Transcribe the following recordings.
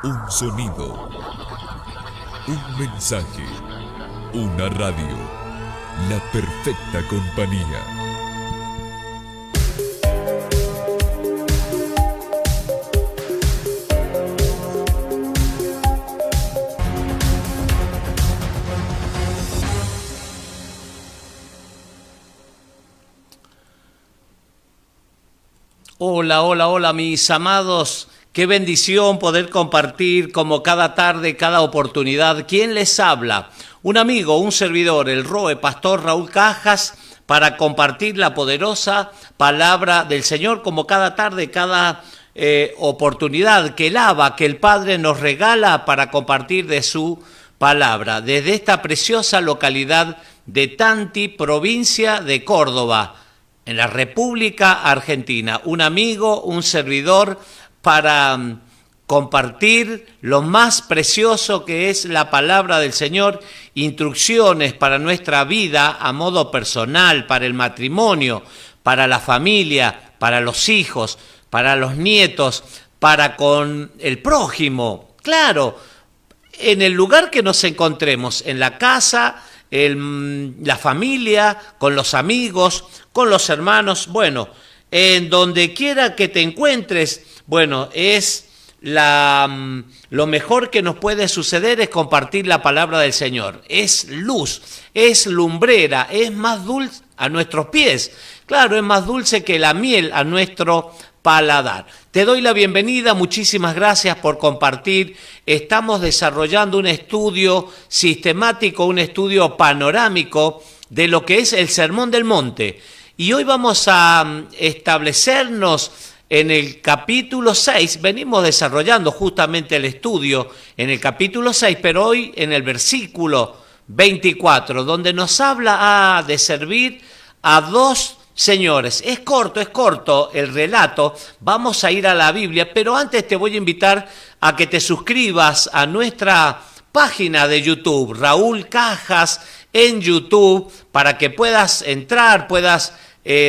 Un sonido, un mensaje, una radio, la perfecta compañía. Hola, hola, hola, mis amados. Qué bendición poder compartir como cada tarde, cada oportunidad. ¿Quién les habla? Un amigo, un servidor, el ROE, Pastor Raúl Cajas, para compartir la poderosa palabra del Señor como cada tarde, cada oportunidad que que el Padre nos regala para compartir de su palabra. Desde esta preciosa localidad de Tanti, provincia de Córdoba, en la República Argentina, un amigo, un servidor para compartir lo más precioso que es la palabra del Señor, instrucciones para nuestra vida a modo personal, para el matrimonio, para la familia, para los hijos, para los nietos, para con el prójimo. Claro, en el lugar que nos encontremos, en la casa, la familia, con los amigos, con los hermanos, bueno, en donde quiera que te encuentres, bueno, lo mejor que nos puede suceder es compartir la palabra del Señor. Es luz, es lumbrera, es más dulce a nuestros pies. Claro, es más dulce que la miel a nuestro paladar. Te doy la bienvenida, muchísimas gracias por compartir. Estamos desarrollando un estudio sistemático, un estudio panorámico de lo que es el Sermón del Monte. Y hoy vamos a establecernos en el capítulo 6, venimos desarrollando justamente el estudio en el capítulo 6, pero hoy en el versículo 24, donde nos habla de servir a dos señores. Es corto el relato, vamos a ir a la Biblia, pero antes te voy a invitar a que te suscribas a nuestra página de YouTube, Raúl Cajas en YouTube, para que puedas entrar, puedas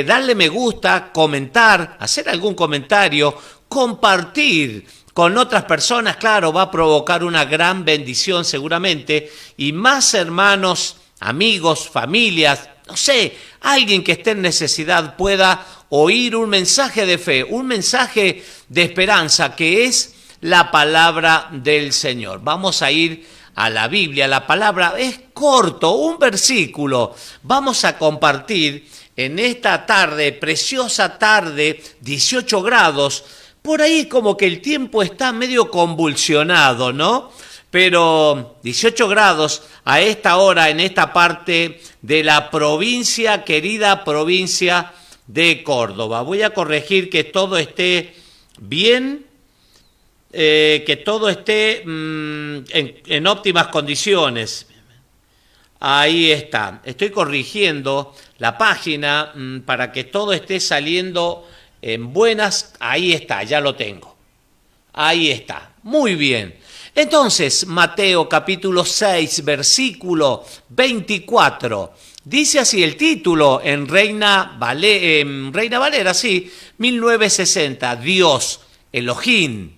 darle me gusta, comentar, hacer algún comentario, compartir con otras personas, claro, va a provocar una gran bendición seguramente, y más hermanos, amigos, familias, no sé, alguien que esté en necesidad pueda oír un mensaje de fe, un mensaje de esperanza que es la palabra del Señor. Vamos a ir a la Biblia, la palabra es corto, un versículo. Vamos a compartir en esta tarde, preciosa tarde, 18 grados, por ahí como que el tiempo está medio convulsionado, ¿no? Pero 18 grados a esta hora en esta parte de la provincia, querida provincia de Córdoba. Voy a corregir que todo esté bien, que todo esté en óptimas condiciones. Ahí está. Estoy corrigiendo la página para que todo esté saliendo en buenas. Ahí está, ya lo tengo. Ahí está. Muy bien. Entonces, Mateo capítulo 6, versículo 24. Dice así el título en Reina Valera, sí, 1960. Dios, Elohim,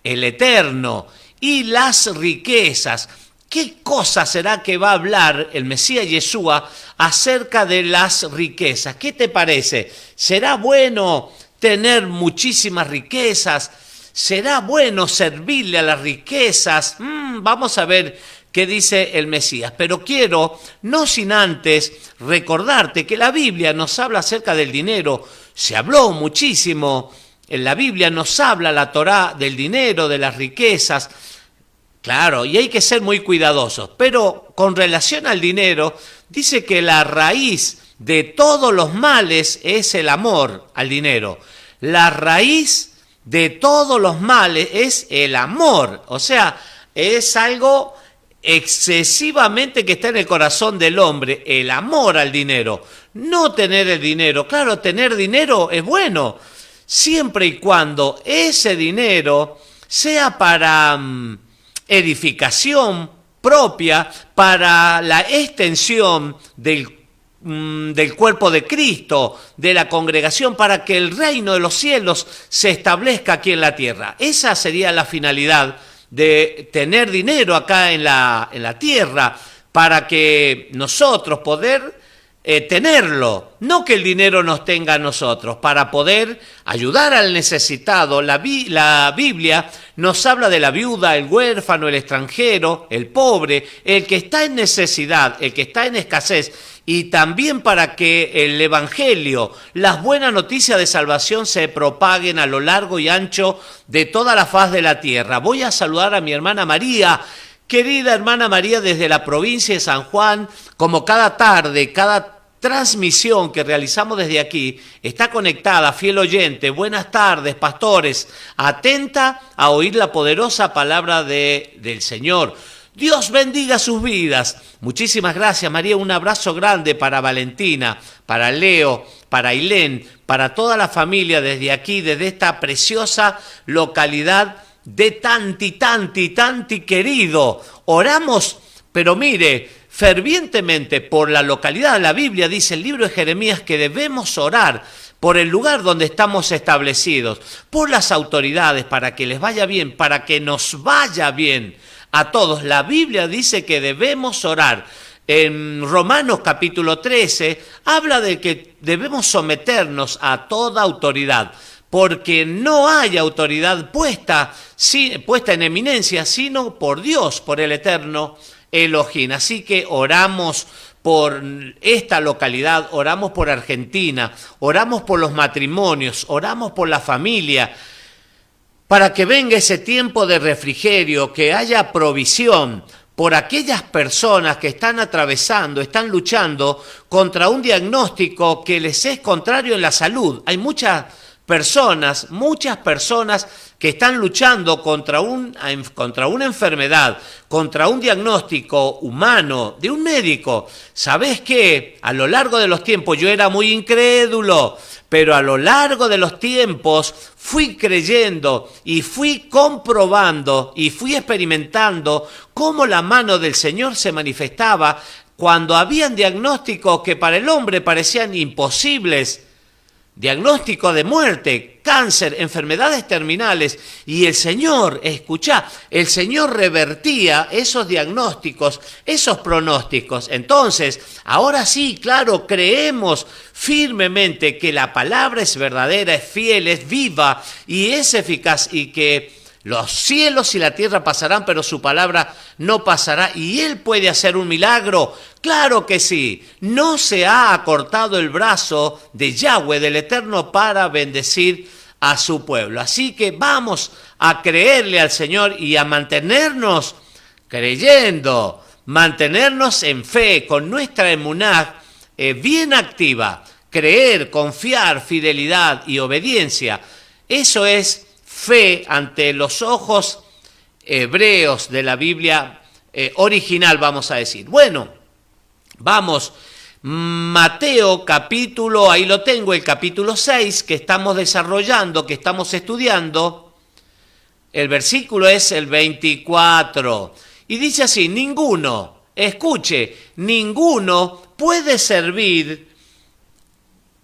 el Eterno y las riquezas. ¿Qué cosa será que va a hablar el Mesías Yeshua acerca de las riquezas? ¿Qué te parece? ¿Será bueno tener muchísimas riquezas? ¿Será bueno servirle a las riquezas? Vamos a ver qué dice el Mesías. Pero quiero, no sin antes, recordarte que la Biblia nos habla acerca del dinero. Se habló muchísimo. En la Biblia nos habla la Torá del dinero, de las riquezas. Claro, y hay que ser muy cuidadosos. Pero con relación al dinero, dice que la raíz de todos los males es el amor al dinero. La raíz de todos los males es el amor. O sea, es algo excesivamente que está en el corazón del hombre, el amor al dinero. No tener el dinero. Claro, tener dinero es bueno, siempre y cuando ese dinero sea para edificación propia, para la extensión del cuerpo de Cristo, de la congregación, para que el reino de los cielos se establezca aquí en la tierra. Esa sería la finalidad de tener dinero acá en la tierra para que nosotros poder tenerlo, no que el dinero nos tenga a nosotros, para poder ayudar al necesitado. La Biblia nos habla de la viuda, el huérfano, el extranjero, el pobre, el que está en necesidad, el que está en escasez, y también para que el evangelio, las buenas noticias de salvación se propaguen a lo largo y ancho de toda la faz de la tierra. Voy a saludar a mi hermana María. Querida hermana María, desde la provincia de San Juan, como cada tarde, cada transmisión que realizamos desde aquí, está conectada, fiel oyente. Buenas tardes, pastores, atenta a oír la poderosa palabra del Señor. Dios bendiga sus vidas. Muchísimas gracias, María. Un abrazo grande para Valentina, para Leo, para Ailén, para toda la familia desde aquí, desde esta preciosa localidad de tanti querido. Oramos, pero mire, fervientemente por la localidad. La Biblia dice, el libro de Jeremías, que debemos orar por el lugar donde estamos establecidos, por las autoridades, para que les vaya bien, para que nos vaya bien a todos. La Biblia dice que debemos orar. En Romanos capítulo 13 habla de que debemos someternos a toda autoridad, porque no hay autoridad puesta en eminencia, sino por Dios, por el eterno Elohim. Así que oramos por esta localidad, oramos por Argentina, oramos por los matrimonios, oramos por la familia, para que venga ese tiempo de refrigerio, que haya provisión por aquellas personas que están atravesando, están luchando contra un diagnóstico que les es contrario en la salud. Hay muchas personas que están luchando contra una enfermedad, contra un diagnóstico humano de un médico. ¿Sabés qué? A lo largo de los tiempos yo era muy incrédulo, pero a lo largo de los tiempos fui creyendo y fui comprobando y fui experimentando cómo la mano del Señor se manifestaba cuando habían diagnósticos que para el hombre parecían imposibles. Diagnóstico de muerte, cáncer, enfermedades terminales, y el Señor, escuchá, el Señor revertía esos diagnósticos, esos pronósticos. Entonces, ahora sí, claro, creemos firmemente que la palabra es verdadera, es fiel, es viva y es eficaz, y que los cielos y la tierra pasarán, pero su palabra no pasará. ¿Y Él puede hacer un milagro? Claro que sí. No se ha acortado el brazo de Yahweh, del Eterno, para bendecir a su pueblo. Así que vamos a creerle al Señor y a mantenernos creyendo, mantenernos en fe, con nuestra emuná bien activa. Creer, confiar, fidelidad y obediencia. Eso es fe ante los ojos hebreos de la Biblia original, vamos a decir. Bueno, vamos, Mateo capítulo, ahí lo tengo, el capítulo 6, que estamos desarrollando, que estamos estudiando. El versículo es el 24, y dice así: ninguno, escuche, ninguno puede servir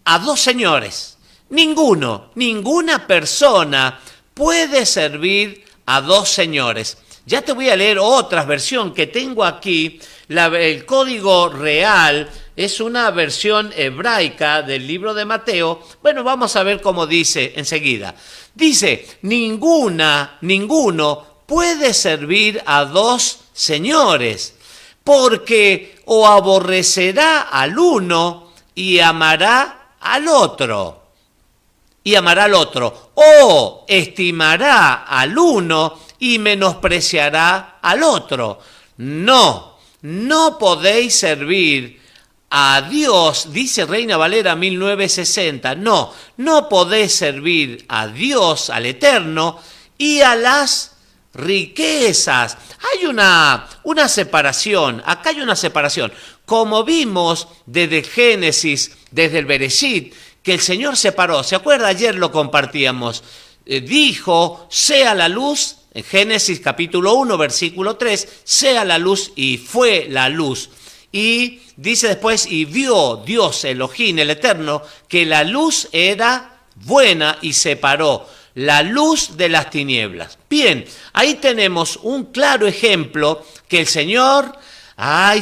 a dos señores. Ninguna persona puede servir a dos señores. Ya te voy a leer otra versión que tengo aquí. El código real es una versión hebraica del libro de Mateo. Bueno, vamos a ver cómo dice enseguida. Dice, ninguno puede servir a dos señores, porque o aborrecerá al uno y amará al otro. O estimará al uno y menospreciará al otro. No podéis servir a Dios, dice Reina Valera 1960. No podéis servir a Dios, al Eterno, y a las riquezas. Hay una separación, acá hay una separación. Como vimos desde el Génesis, desde el Bereshit, que el Señor separó. ¿Se acuerda? Ayer lo compartíamos. Dijo, sea la luz, en Génesis capítulo 1, versículo 3, sea la luz, y fue la luz. Y dice después, y vio Dios, Elohim, el Eterno, que la luz era buena y separó la luz de las tinieblas. Bien, ahí tenemos un claro ejemplo que el Señor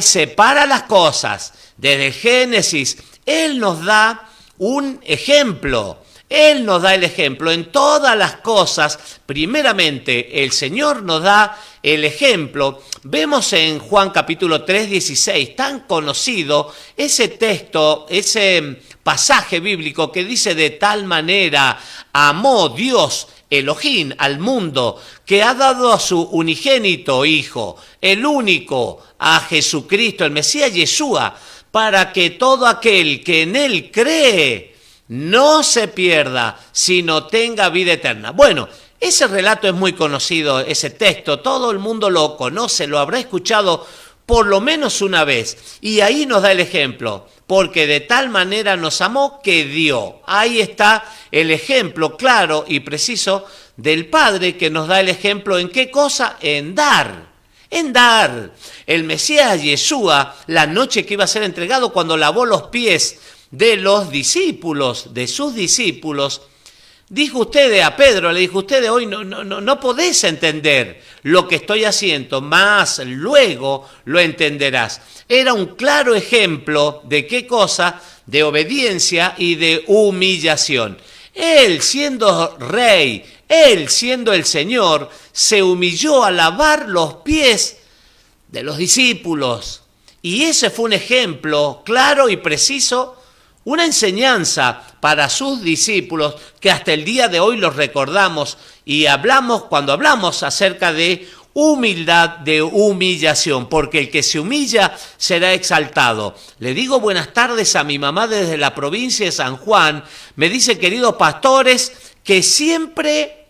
separa las cosas. Desde Génesis, Él nos da un ejemplo. Él nos da el ejemplo en todas las cosas. Primeramente, el Señor nos da el ejemplo. Vemos en Juan capítulo 3, 16, tan conocido ese texto, ese pasaje bíblico que dice: de tal manera amó Dios, Elohim, al mundo, que ha dado a su unigénito Hijo, el único, a Jesucristo, el Mesías Yeshua, para que todo aquel que en Él cree no se pierda, sino tenga vida eterna. Bueno, ese relato es muy conocido, ese texto, todo el mundo lo conoce, lo habrá escuchado por lo menos una vez. Y ahí nos da el ejemplo, porque de tal manera nos amó que dio. Ahí está el ejemplo claro y preciso del Padre, que nos da el ejemplo ¿en qué cosa? En dar. En dar. El Mesías Yeshua, la noche que iba a ser entregado, cuando lavó los pies de los discípulos, de sus discípulos, dijo ustedes a Pedro, le dijo: ustedes hoy no podés entender lo que estoy haciendo, mas luego lo entenderás. Era un claro ejemplo de qué cosa, de obediencia y de humillación. Él, siendo rey, Él, siendo el Señor, se humilló a lavar los pies de los discípulos. Y ese fue un ejemplo claro y preciso, una enseñanza para sus discípulos, que hasta el día de hoy los recordamos y hablamos cuando hablamos acerca de humildad, de humillación, porque el que se humilla será exaltado. Le digo buenas tardes a mi mamá desde la provincia de San Juan. Me dice: queridos pastores, que siempre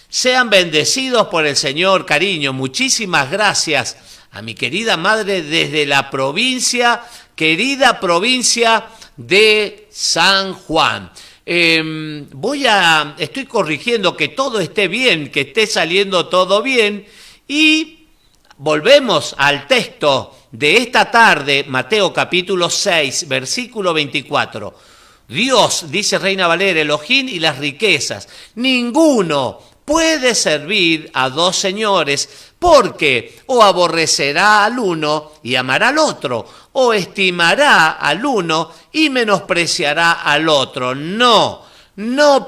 sean bendecidos por el Señor. Cariño, muchísimas gracias a mi querida madre desde la provincia, querida provincia de San Juan. Estoy corrigiendo que todo esté bien, que esté saliendo todo bien, y volvemos al texto de esta tarde, Mateo capítulo 6, versículo 24. Dios, dice Reina Valera, Elohim y las riquezas. Ninguno puede servir a dos señores, porque o aborrecerá al uno y amará al otro, o estimará al uno y menospreciará al otro. No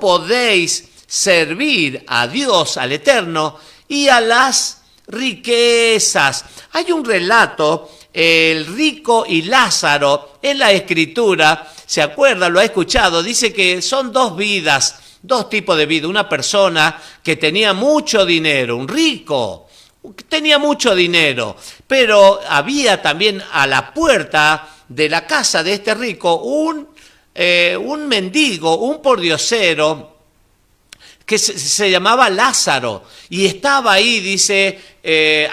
podéis servir a Dios, al Eterno, y a las riquezas. Hay un relato, el rico y Lázaro, en la Escritura, ¿se acuerda? Lo ha escuchado, dice que son dos vidas, dos tipos de vida. Una persona que tenía mucho dinero, un rico, tenía mucho dinero, pero había también a la puerta de la casa de este rico un mendigo, un pordiosero, que se llamaba Lázaro, y estaba ahí, dice,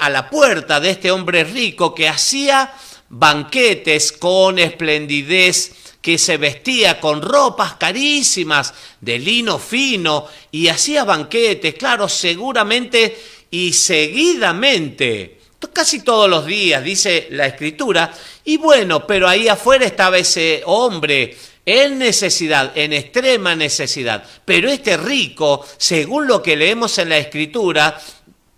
a la puerta de este hombre rico, que hacía banquetes con esplendidez, que se vestía con ropas carísimas de lino fino, y hacía banquetes, claro, seguramente y seguidamente, casi todos los días, dice la Escritura. Y bueno, pero ahí afuera estaba ese hombre en necesidad, en extrema necesidad. Pero este rico, según lo que leemos en la Escritura,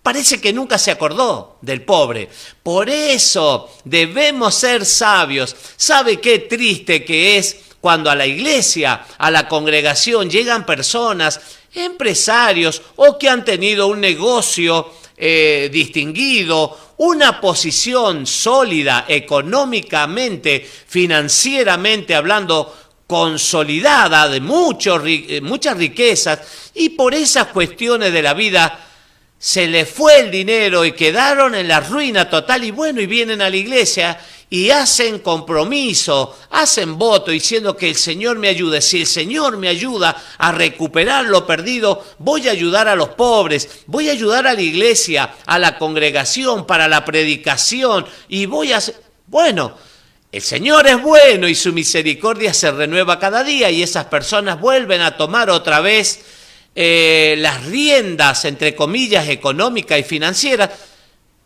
parece que nunca se acordó del pobre. Por eso debemos ser sabios. ¿Sabe qué triste que es cuando a la iglesia, a la congregación, llegan personas, empresarios, o que han tenido un negocio distinguido, una posición sólida económicamente, financieramente hablando, consolidada, de muchas riquezas, y por esas cuestiones de la vida se les fue el dinero y quedaron en la ruina total? Y bueno, y vienen a la iglesia y hacen compromiso, hacen voto diciendo que el Señor me ayude. Si el Señor me ayuda a recuperar lo perdido, voy a ayudar a los pobres, voy a ayudar a la iglesia, a la congregación, para la predicación, y voy a hacer... Bueno, el Señor es bueno y su misericordia se renueva cada día, y esas personas vuelven a tomar otra vez las riendas, entre comillas, económicas y financieras,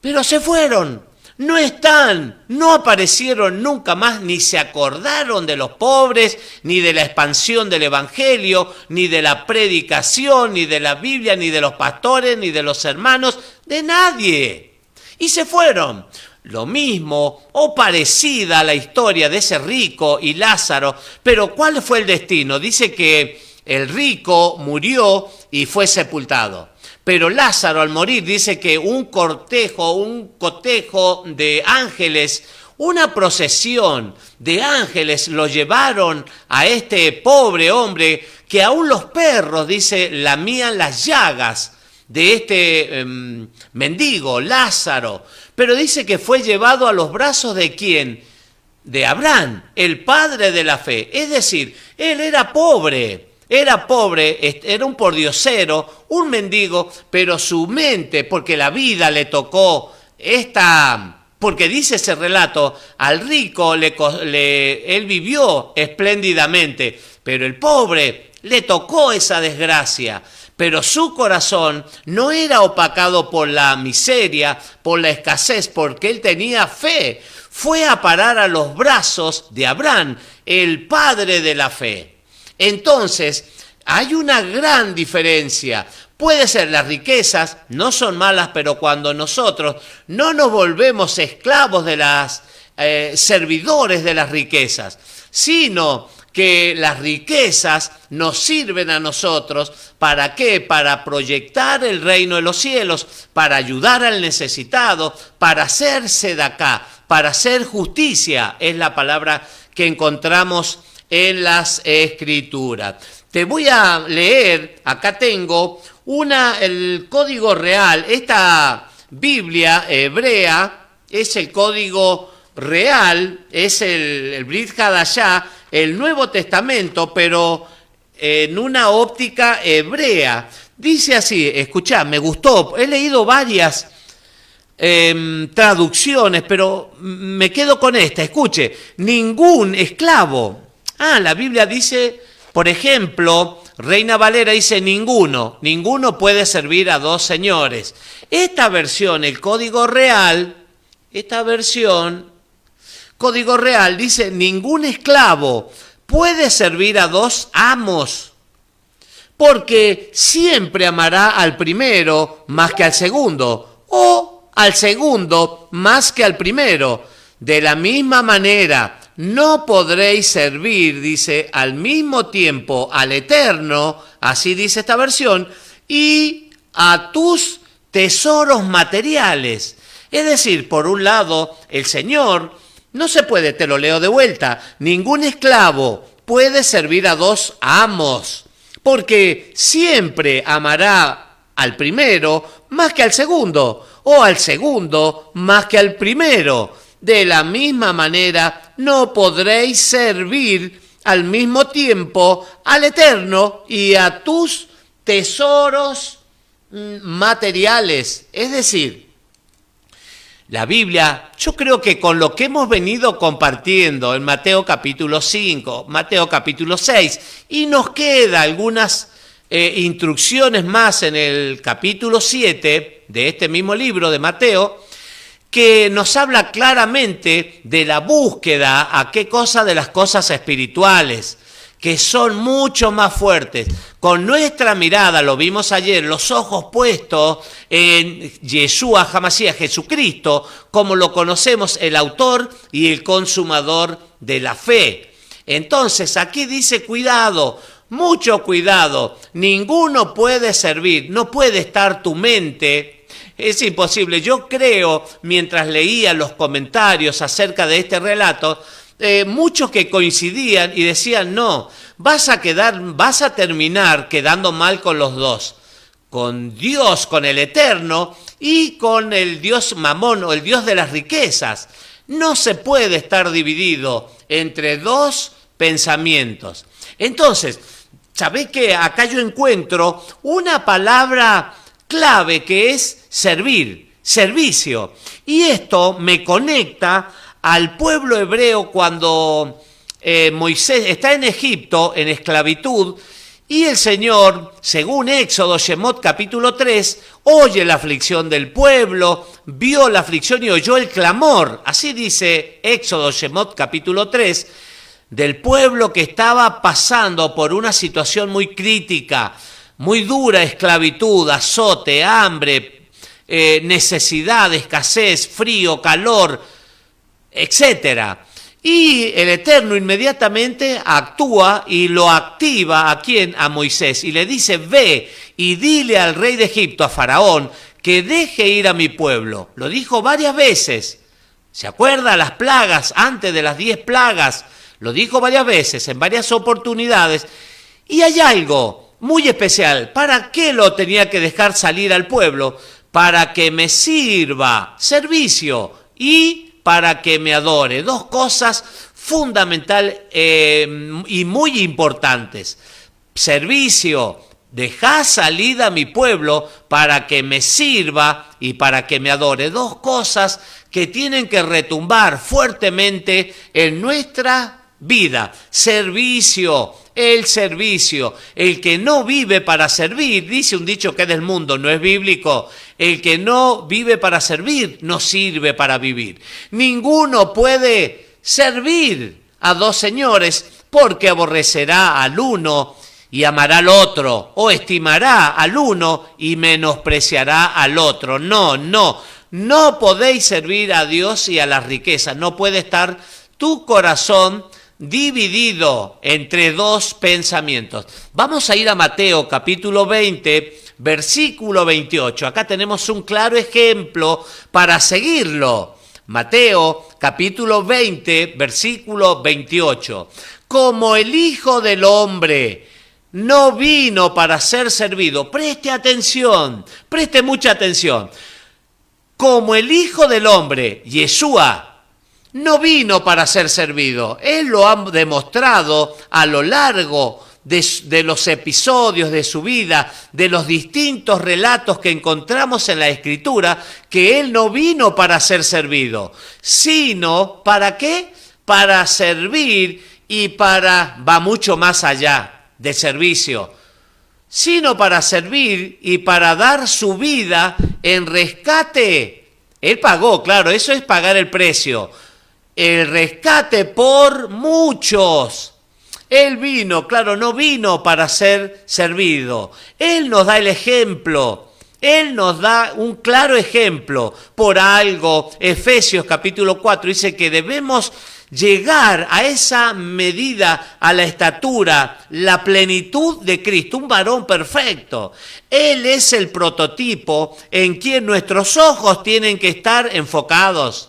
pero se fueron. no están, no aparecieron nunca más, ni se acordaron de los pobres, ni de la expansión del Evangelio, ni de la predicación, ni de la Biblia, ni de los pastores, ni de los hermanos, de nadie. Y se fueron. Lo mismo o parecida a la historia de ese rico y Lázaro, pero ¿cuál fue el destino? Dice que el rico murió y fue sepultado. Pero Lázaro al morir dice que un cotejo de ángeles, una procesión de ángeles lo llevaron a este pobre hombre que aún los perros, dice, lamían las llagas de este mendigo, Lázaro. Pero dice que fue llevado a los brazos de ¿quién? De Abraham, el padre de la fe. Es decir, él era pobre, era un pordiosero, un mendigo, pero su mente, porque la vida le tocó porque dice ese relato, al rico él vivió espléndidamente, pero el pobre le tocó esa desgracia. Pero su corazón no era opacado por la miseria, por la escasez, porque él tenía fe. Fue a parar a los brazos de Abraham, el padre de la fe. Entonces, hay una gran diferencia. Puede ser, las riquezas no son malas, pero cuando nosotros no nos volvemos esclavos de las servidores de las riquezas, sino que las riquezas nos sirven a nosotros, ¿para qué? Para proyectar el reino de los cielos, para ayudar al necesitado, para hacerse de acá, para hacer justicia, es la palabra que encontramos en las Escrituras. Te voy a leer, acá tengo el código real, esta Biblia hebrea es el código real, es el Brit Hadashah, el Nuevo Testamento, pero en una óptica hebrea. Dice así, escuchá, me gustó, he leído varias traducciones, pero me quedo con esta, escuche, ningún esclavo. La Biblia dice, por ejemplo, Reina Valera dice ninguno puede servir a dos señores. Esta versión, el Código Real, Código Real dice, ningún esclavo puede servir a dos amos, porque siempre amará al primero más que al segundo, o al segundo más que al primero. De la misma manera, no podréis servir, dice, al mismo tiempo al Eterno, así dice esta versión, y a tus tesoros materiales. Es decir, por un lado, el Señor no se puede, te lo leo de vuelta, ningún esclavo puede servir a dos amos, porque siempre amará al primero más que al segundo, o al segundo más que al primero. De la misma manera, no podréis servir al mismo tiempo al Eterno y a tus tesoros materiales. Es decir, la Biblia, yo creo que con lo que hemos venido compartiendo en Mateo capítulo 5, Mateo capítulo 6, y nos queda algunas instrucciones más en el capítulo 7 de este mismo libro de Mateo, que nos habla claramente de la búsqueda a qué cosa de las cosas espirituales, que son mucho más fuertes. Con nuestra mirada, lo vimos ayer, los ojos puestos en Yeshua HaMashiach, Jesucristo, como lo conocemos, el autor y el consumador de la fe. Entonces, aquí dice, cuidado, mucho cuidado, ninguno puede servir, no puede estar tu mente. Es imposible. Yo creo, mientras leía los comentarios acerca de este relato, muchos que coincidían y decían, no, vas a terminar quedando mal con los dos, con Dios, con el Eterno y con el Dios Mamón o el Dios de las riquezas. No se puede estar dividido entre dos pensamientos. Entonces, ¿sabés qué? Acá yo encuentro una palabra clave que es servir, servicio. Y esto me conecta al pueblo hebreo cuando Moisés está en Egipto, en esclavitud, Y el Señor, según Éxodo, Shemot capítulo 3, oye la aflicción del pueblo, vio la aflicción y oyó el clamor. Así dice Éxodo, Shemot capítulo 3, del pueblo que estaba pasando por una situación muy crítica, muy dura, esclavitud, azote, hambre, necesidad, escasez, frío, calor, etcétera. Y el Eterno inmediatamente actúa y lo activa. ¿A quién? A Moisés. Y le dice, ve y dile al rey de Egipto, a Faraón, que deje ir a mi pueblo. Lo dijo varias veces. ¿Se acuerda? Las plagas, antes de las 10 plagas. Lo dijo varias veces, en varias oportunidades. Y hay algo muy especial. ¿Para qué lo tenía que dejar salir al pueblo? Para que me sirva servicio y para que me adore. Dos cosas fundamentales y muy importantes. Servicio, dejá salida a mi pueblo para que me sirva y para que me adore. Dos cosas que tienen que retumbar fuertemente en nuestra vida. Servicio, el servicio. El que no vive para servir, dice un dicho que es del mundo, no es bíblico. El que no vive para servir, no sirve para vivir. Ninguno puede servir a dos señores porque aborrecerá al uno y amará al otro, o estimará al uno y menospreciará al otro. No podéis servir a Dios y a las riquezas. No puede estar tu corazón dividido entre dos pensamientos. Vamos a ir a Mateo capítulo 20, versículo 28. Acá tenemos un claro ejemplo para seguirlo. Mateo capítulo 20, versículo 28. Como el Hijo del Hombre no vino para ser servido. Preste atención, preste mucha atención. Como el Hijo del Hombre, Yeshua, no vino para ser servido. Él lo ha demostrado a lo largo de los episodios de su vida, de los distintos relatos que encontramos en la Escritura, que Él no vino para ser servido, sino ¿para qué? Para servir y va mucho más allá de servicio, sino para servir y para dar su vida en rescate. Él pagó, claro, eso es pagar el precio. El rescate por muchos. Él vino, claro, no vino para ser servido. Él nos da el ejemplo. Él nos da un claro ejemplo. Por algo, Efesios capítulo 4 dice que debemos llegar a esa medida, a la estatura, la plenitud de Cristo, un varón perfecto. Él es el prototipo en quien nuestros ojos tienen que estar enfocados.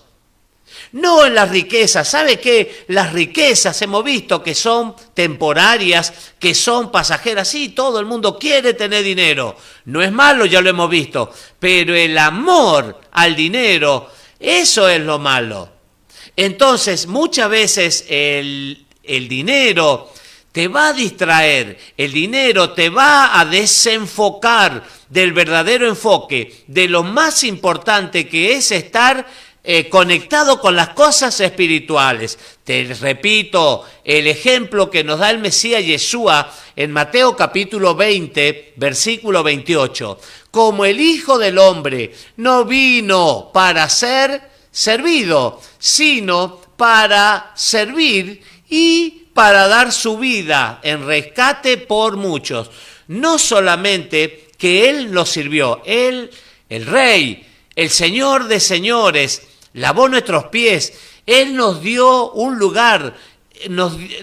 No en las riquezas. ¿Sabe qué? Las riquezas hemos visto que son temporarias, que son pasajeras. Sí, todo el mundo quiere tener dinero. No es malo, ya lo hemos visto. Pero el amor al dinero, eso es lo malo. Entonces, muchas veces el dinero te va a distraer. El dinero te va a desenfocar del verdadero enfoque, de lo más importante que es estar conectado con las cosas espirituales. Te repito, el ejemplo que nos da el Mesías Yeshua en Mateo capítulo 20, versículo 28. Como el Hijo del Hombre no vino para ser servido, sino para servir y para dar su vida en rescate por muchos. No solamente que Él nos sirvió, Él, el Rey, el Señor de señores, lavó nuestros pies. Él nos dio un lugar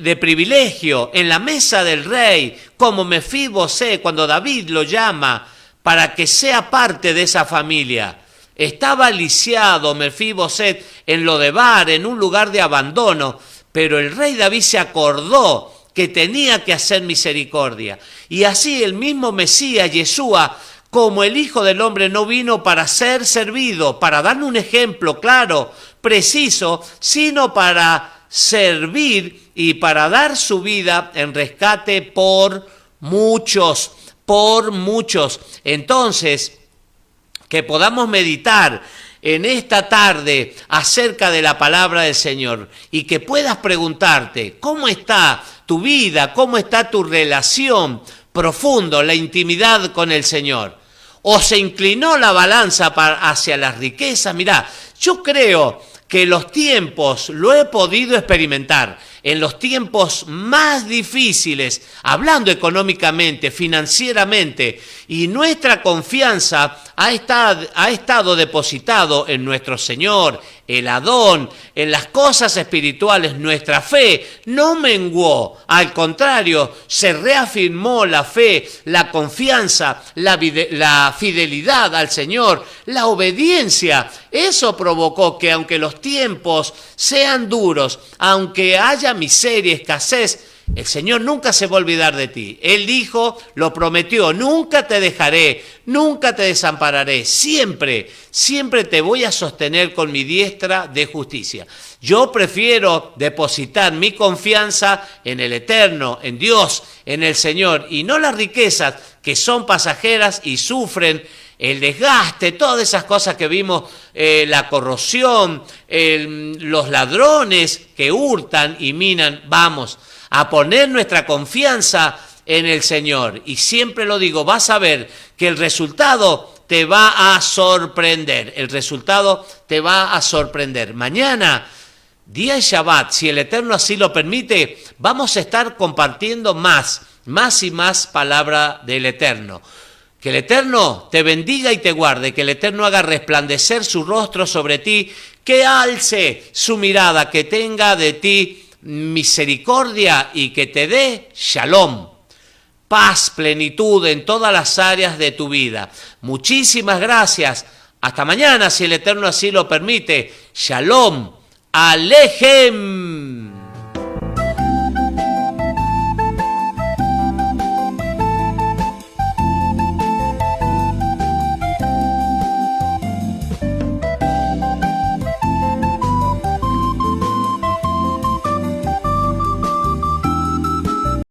de privilegio en la mesa del rey, como Mefibosé, cuando David lo llama para que sea parte de esa familia. Estaba lisiado Mefibosé en Lodebar, en un lugar de abandono, pero el rey David se acordó que tenía que hacer misericordia. Y así el mismo Mesías, Yeshua, como el Hijo del Hombre no vino para ser servido, para darnos un ejemplo claro, preciso, sino para servir y para dar su vida en rescate por muchos, por muchos. Entonces, que podamos meditar en esta tarde acerca de la palabra del Señor y que puedas preguntarte, ¿cómo está tu vida? ¿Cómo está tu relación profundo, la intimidad con el Señor? ¿O se inclinó la balanza hacia las riquezas? Mirá, yo creo que los tiempos, lo he podido experimentar, en los tiempos más difíciles, hablando económicamente, financieramente, y nuestra confianza ha estado depositado en nuestro Señor, el Adón, en las cosas espirituales. Nuestra fe no menguó, al contrario, se reafirmó la fe, la confianza, la fidelidad al Señor, la obediencia. Eso provocó que aunque los tiempos sean duros, aunque haya miseria, escasez, el Señor nunca se va a olvidar de ti. Él dijo, lo prometió, nunca te dejaré, nunca te desampararé, siempre, siempre te voy a sostener con mi diestra de justicia. Yo prefiero depositar mi confianza en el Eterno, en Dios, en el Señor, y no las riquezas que son pasajeras y sufren el desgaste, todas esas cosas que vimos, la corrosión, los ladrones que hurtan y minan. Vamos a poner nuestra confianza en el Señor. Y siempre lo digo, vas a ver que el resultado te va a sorprender. El resultado te va a sorprender. Mañana, día de Shabbat, si el Eterno así lo permite, vamos a estar compartiendo más y más palabra del Eterno. Que el Eterno te bendiga y te guarde, que el Eterno haga resplandecer su rostro sobre ti, que alce su mirada, que tenga de ti misericordia y que te dé shalom, paz, plenitud en todas las áreas de tu vida. Muchísimas gracias. Hasta mañana, si el Eterno así lo permite. Shalom Alejem.